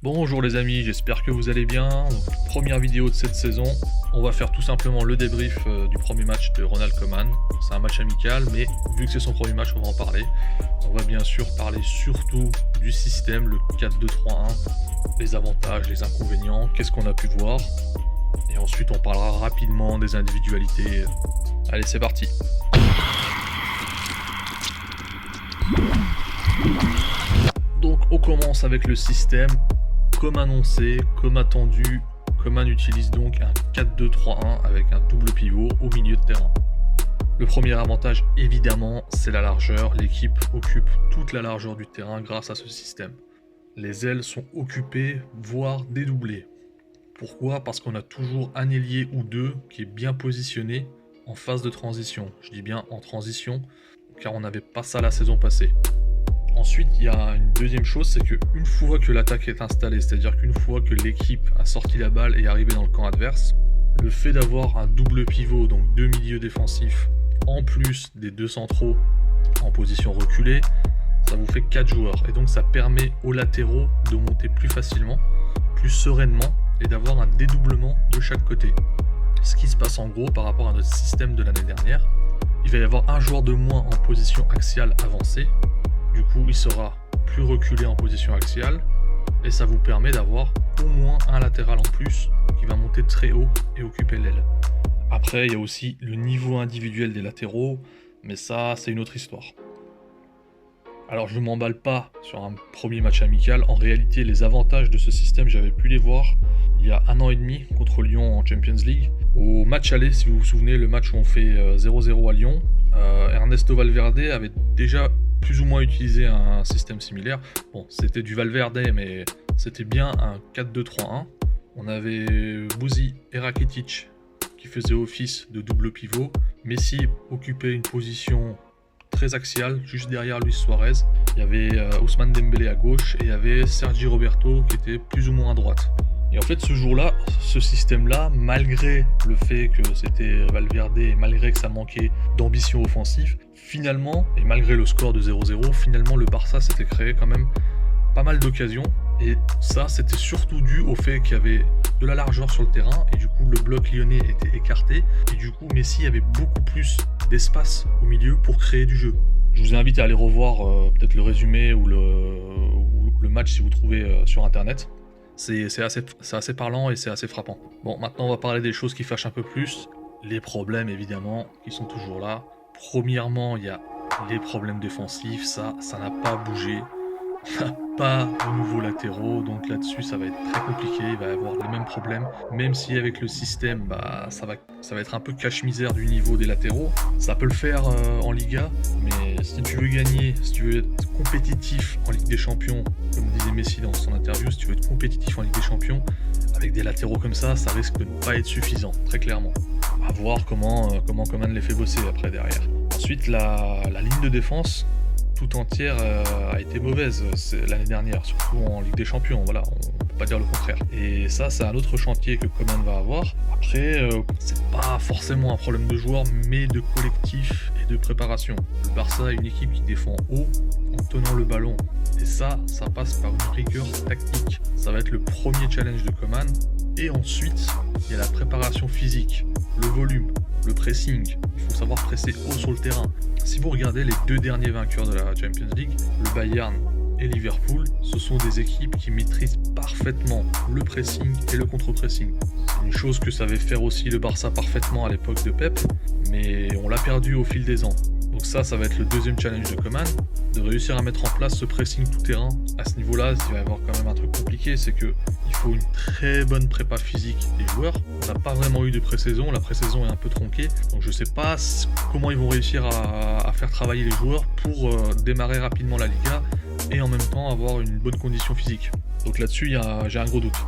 Bonjour les amis, j'espère que vous allez bien. Donc, première vidéo de cette saison, on va faire tout simplement le débrief du premier match de Ronald Koeman. C'est un match amical, mais vu que c'est son premier match, on va en parler. On va bien sûr parler surtout du système, le 4-2-3-1, les avantages, les inconvénients, qu'est-ce qu'on a pu voir. Et ensuite on parlera rapidement des individualités. Allez, c'est parti. Donc on commence avec le système. Comme annoncé, comme attendu, Koeman utilise donc un 4-2-3-1 avec un double pivot au milieu de terrain. Le premier avantage, évidemment, c'est la largeur. L'équipe occupe toute la largeur du terrain grâce à ce système. Les ailes sont occupées, voire dédoublées. Pourquoi ? Parce qu'on a toujours un ailier ou deux qui est bien positionné en phase de transition. Je dis bien en transition, car on n'avait pas ça la saison passée. Ensuite, il y a une deuxième chose, c'est qu'une fois que l'attaque est installée, c'est-à-dire qu'une fois que l'équipe a sorti la balle et est arrivée dans le camp adverse, le fait d'avoir un double pivot, donc deux milieux défensifs, en plus des deux centraux en position reculée, ça vous fait 4 joueurs. Et donc ça permet aux latéraux de monter plus facilement, plus sereinement, et d'avoir un dédoublement de chaque côté. Ce qui se passe en gros par rapport à notre système de l'année dernière, il va y avoir un joueur de moins en position axiale avancée. Du coup, il sera plus reculé en position axiale et ça vous permet d'avoir au moins un latéral en plus qui va monter très haut et occuper l'aile. Après, il y a aussi le niveau individuel des latéraux, mais ça, c'est une autre histoire. Alors, je ne m'emballe pas sur un premier match amical. En réalité, les avantages de ce système, j'avais pu les voir il y a 1 an et demi contre Lyon en Champions League. Au match aller, si vous vous souvenez, le match où on fait 0-0 à Lyon, Ernesto Valverde avait déjà plus ou moins utilisé un système similaire. Bon, c'était du Valverde, mais c'était bien un 4-2-3-1. On avait Bouzy et Rakitic qui faisaient office de double pivot. Messi occupait une position très axiale, juste derrière Luis Suarez. Il y avait Ousmane Dembélé à gauche et il y avait Sergi Roberto qui était plus ou moins à droite. Et en fait, ce jour-là, ce système-là, malgré le fait que c'était Valverde et malgré que ça manquait d'ambition offensive, finalement, et malgré le score de 0-0, finalement, le Barça s'était créé quand même pas mal d'occasions. Et ça, c'était surtout dû au fait qu'il y avait de la largeur sur le terrain et du coup, le bloc lyonnais était écarté. Et du coup, Messi avait beaucoup plus d'espace au milieu pour créer du jeu. Je vous invite à aller revoir peut-être le résumé ou le match si vous trouvez sur Internet. C'est assez parlant et c'est assez frappant. Bon, maintenant on va parler des choses qui fâchent un peu plus. Les problèmes évidemment, qui sont toujours là. Premièrement, il y a les problèmes défensifs, ça n'a pas bougé. On n'a pas de nouveaux latéraux, donc là-dessus ça va être très compliqué, il va y avoir les mêmes problèmes. Même si avec le système, ça va être un peu cache-misère du niveau des latéraux. Ça peut le faire en Liga, mais si tu veux gagner, si tu veux être compétitif en Ligue des Champions, comme disait Messi dans son interview, si tu veux être compétitif en Ligue des Champions, avec des latéraux comme ça risque de ne pas être suffisant, très clairement. À voir comment Koeman les fait bosser après derrière. Ensuite, la ligne de défense tout entière a été mauvaise l'année dernière, surtout en Ligue des Champions, voilà, on peut pas dire le contraire. Et ça, c'est un autre chantier que Koeman va avoir. Après, c'est pas forcément un problème de joueurs, mais de collectif et de préparation. Le Barça est une équipe qui défend haut en tenant le ballon. Et ça passe par une rigueur tactique. Ça va être le premier challenge de Koeman. Et ensuite, il y a la préparation physique, le volume, le pressing. Il faut savoir presser haut sur le terrain. Si vous regardez les deux derniers vainqueurs de la Champions League, le Bayern et Liverpool, ce sont des équipes qui maîtrisent parfaitement le pressing et le contre-pressing. Une chose que savait faire aussi le Barça parfaitement à l'époque de Pep, mais on l'a perdu au fil des ans. Donc ça va être le deuxième challenge de Koeman, de réussir à mettre en place ce pressing tout terrain. À ce niveau-là, il va y avoir quand même un truc compliqué, c'est qu'il faut une très bonne prépa physique des joueurs. On n'a pas vraiment eu de pré-saison, la pré-saison est un peu tronquée, donc je ne sais pas comment ils vont réussir à faire travailler les joueurs pour démarrer rapidement la Liga et en même temps avoir une bonne condition physique. Donc là-dessus, j'ai un gros doute.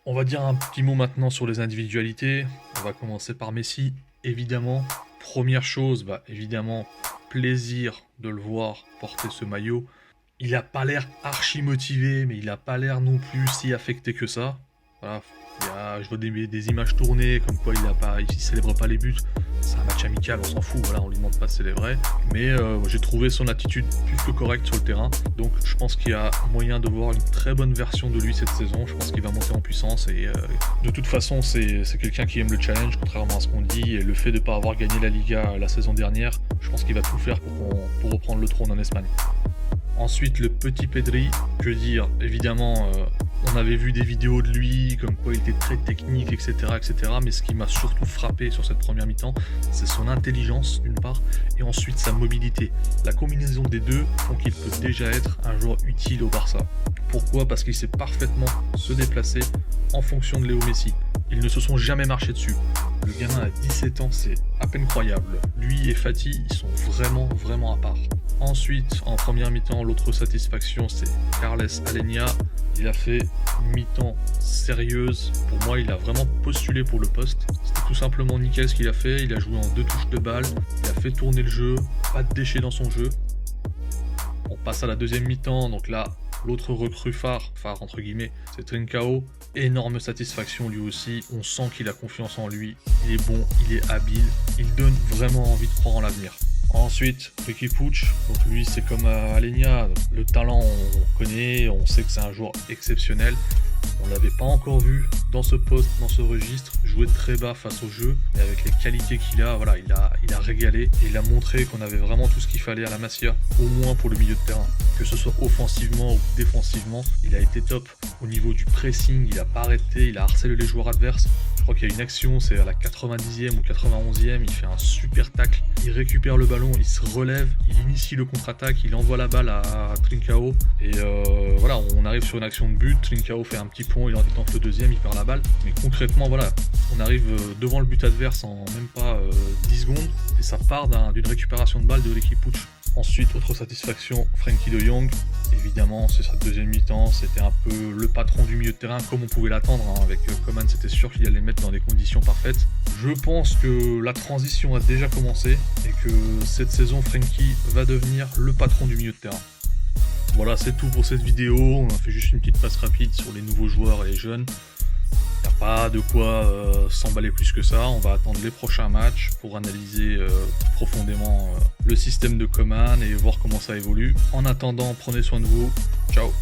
On va dire un petit mot maintenant sur les individualités. On va commencer par Messi, évidemment. Première chose, évidemment, plaisir de le voir porter ce maillot. Il n'a pas l'air archi motivé, mais il n'a pas l'air non plus si affecté que ça. Voilà, je vois des images tournées comme quoi il célèbre pas les buts. C'est un match amical, on s'en fout, voilà, on lui demande pas de célébrer. Mais j'ai trouvé son attitude plus que correcte sur le terrain. Donc je pense qu'il y a moyen de voir une très bonne version de lui cette saison. Je pense qu'il va monter en puissance et de toute façon c'est quelqu'un qui aime le challenge, contrairement à ce qu'on dit. Et le fait de ne pas avoir gagné la Liga la saison dernière, je pense qu'il va tout faire pour reprendre le trône en Espagne. Ensuite, le petit Pedri, que dire, évidemment, on avait vu des vidéos de lui, comme quoi il était très technique, etc. Mais ce qui m'a surtout frappé sur cette première mi-temps, c'est son intelligence, d'une part, et ensuite sa mobilité. La combinaison des deux font qu'il peut déjà être un joueur utile au Barça. Pourquoi ? Parce qu'il sait parfaitement se déplacer en fonction de Léo Messi. Ils ne se sont jamais marchés dessus. Le gamin a 17 ans, c'est à peine croyable. Lui et Fati, ils sont vraiment à part. Ensuite, en première mi-temps, l'autre satisfaction, c'est Carles Aleñá. Il a fait une mi-temps sérieuse. Pour moi, il a vraiment postulé pour le poste. C'était tout simplement nickel ce qu'il a fait. Il a joué en 2 touches de balle. Il a fait tourner le jeu. Pas de déchets dans son jeu. On passe à la deuxième mi-temps. Donc là, l'autre recrue phare entre guillemets, c'est Trincao. Énorme satisfaction lui aussi. On sent qu'il a confiance en lui. Il est bon, il est habile. Il donne vraiment envie de croire en l'avenir. Ensuite, Riqui Puig, donc lui c'est comme Aleñá, le talent on connaît, on sait que c'est un joueur exceptionnel. On ne l'avait pas encore vu dans ce poste, dans ce registre, jouer très bas face au jeu, mais avec les qualités qu'il a, voilà, il a régalé et il a montré qu'on avait vraiment tout ce qu'il fallait à la Masia, au moins pour le milieu de terrain. Que ce soit offensivement ou défensivement, il a été top. Au niveau du pressing, il n'a pas arrêté, il a harcelé les joueurs adverses. Je crois qu'il y a une action, c'est à la 90e ou 91e, il fait un super tacle, il récupère le ballon, il se relève, il initie le contre-attaque, il envoie la balle à Trincao et voilà, on arrive sur une action de but, Trincao fait un petit pont, il en tente le deuxième, il perd la balle, mais concrètement voilà, on arrive devant le but adverse en même pas 10 secondes et ça part d'une récupération de balle de l'équipe Puig. Ensuite, autre satisfaction, Frenkie de Jong. Évidemment, c'est sa deuxième mi-temps, c'était un peu le patron du milieu de terrain, comme on pouvait l'attendre. Avec Coman, c'était sûr qu'il allait le mettre dans des conditions parfaites. Je pense que la transition a déjà commencé et que cette saison, Frenkie va devenir le patron du milieu de terrain. Voilà, c'est tout pour cette vidéo. On a fait juste une petite passe rapide sur les nouveaux joueurs et les jeunes. Il n'y a pas de quoi s'emballer plus que ça. On va attendre les prochains matchs pour analyser profondément le système de Coman et voir comment ça évolue. En attendant, prenez soin de vous. Ciao.